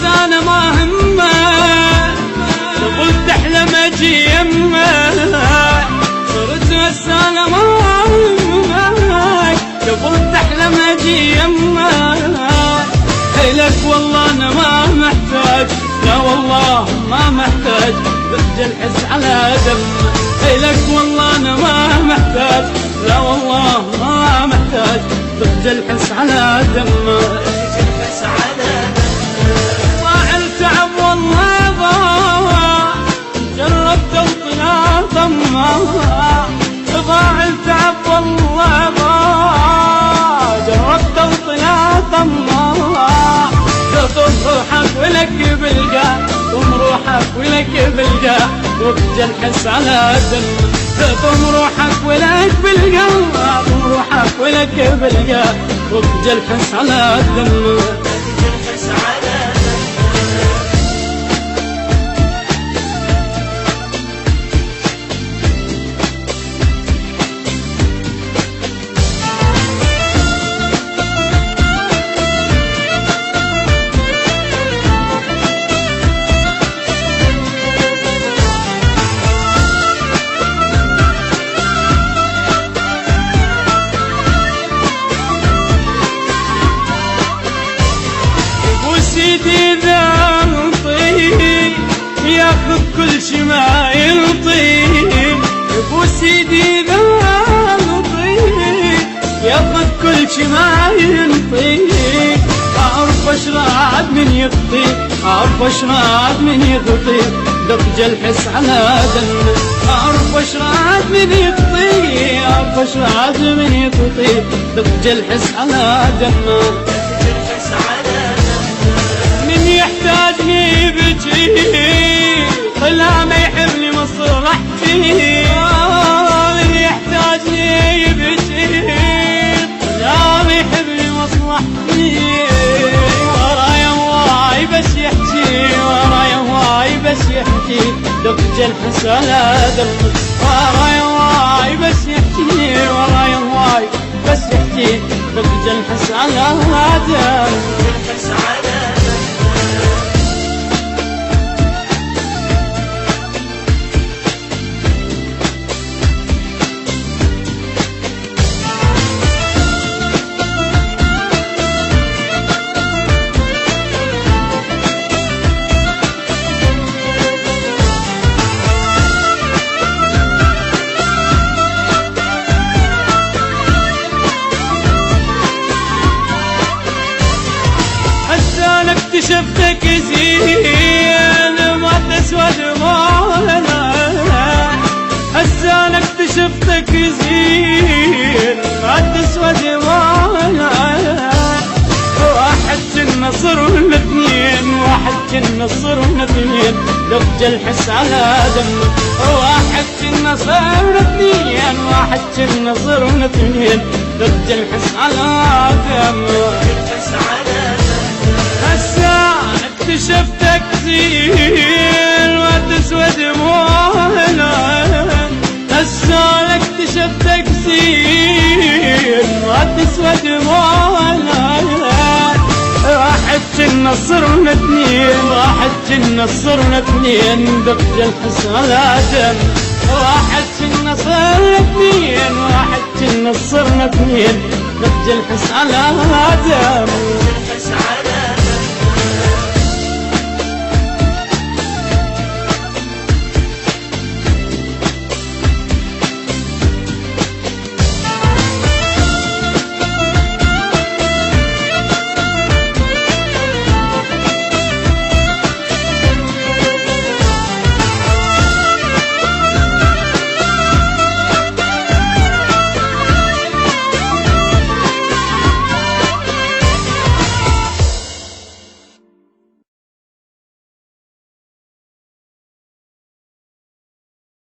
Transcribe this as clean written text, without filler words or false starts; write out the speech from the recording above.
انا ما همه قلت تحلم اجي يمه صرت بس انا ما همك قلت تحلم اجي يمه لك والله انا ما محتاج لا والله ما محتاج بخجل حس على دمه لك والله انا ما محتاج لا والله ما محتاج بخجل حس على دمه ضاع التعب والله ضاع جربت الطلا ضمه ضاع التعب والله ضاع جربت الطلا ضمه تطف روحك ولك بالجاه طم روحك ولك بالجاه وبخجل حس على دمه تطم روحك ولك بالجاه طم روحك ولك بالجاه وبخجل حس على دمه سيدي ذا نطيب ياخذ كل شي ما ينطيب ابو سيدي ذا نطيب ياخذ كل شي ما ينطيب اعرف اشراد من يخطيب اعرف اشراد من يخطيب بخجل حس على دمه اعرف اشراد من يخطيب اعرف اشراد من يخطيب بخجل حس على دمه يحتاجني بجي طلع ما يحبني مصلحتي من يحتاجني بجي طلع ما يحبني مصلحتي ورايا هواي بس يحكي ورايا هواي بس يحكي بخجل حس على دمه ورايا هواي بس يحكي ورايا هواي بس يحكي بخجل حس على دمه اكتشفتك زين ما تسوى دموعنا هسه انا اكتشفتك زين ما تسوى دموعنا واحد كنا صرنا اثنين واحد كنا صرنا اثنين بخجل حس على دمه واحد كنا صرنا اثنين واحد كنا صرنا اثنين بخجل حس على دمه اكتشفتك زين ما تسوى دموعنا هسه اكتشفتك زين ما تسوى دموعنا واحد كنا صرنا اثنين واحد كنا صرنا اثنين بخجل حس على دمه واحد كنا صرنا اثنين واحد كنا صرنا اثنين بخجل حس على دمه